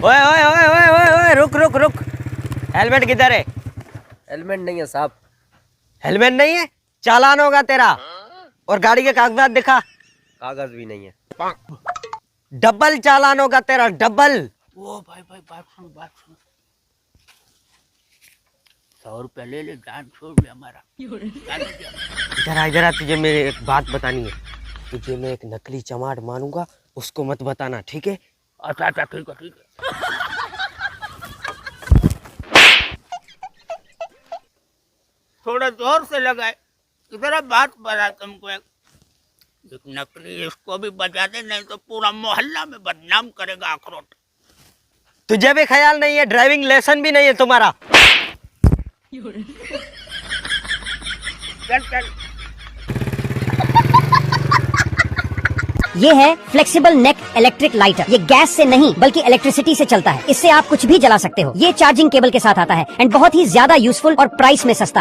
ओए ओए ओए ओए ओए ओए रुक रुक रुक। हेलमेट किधर है? हेलमेट नहीं है साहब। हेलमेट नहीं है, चालान होगा तेरा। और गाड़ी के कागजात दिखा। कागज भी नहीं है। डबल चालान होगा तेरा, डबल। ओ भाई भाई बात सुन 100 रुपया ले ले, जान छोड़ ले हमारा। इधर आ, तुझे मेरी एक बात बतानी है। तुझे मैं एक नकली चमार मानूंगा, उसको मत बताना, ठीक है? अच्छा अच्छा ठीक है। थोड़ा जोर से लगाए। इधर बात बता तुमको, एक नकली इसको भी बजा दे, नहीं तो पूरा मोहल्ला में बदनाम करेगा अखरोट। तुझे भी ख्याल नहीं है, ड्राइविंग लाइसेंस भी नहीं है तुम्हारा। चल चल। ये है फ्लेक्सिबल नेक इलेक्ट्रिक लाइटर। ये गैस से नहीं बल्कि इलेक्ट्रिसिटी से चलता है। इससे आप कुछ भी जला सकते हो। ये चार्जिंग केबल के साथ आता है एंड बहुत ही ज्यादा यूजफुल और प्राइस में सस्ता।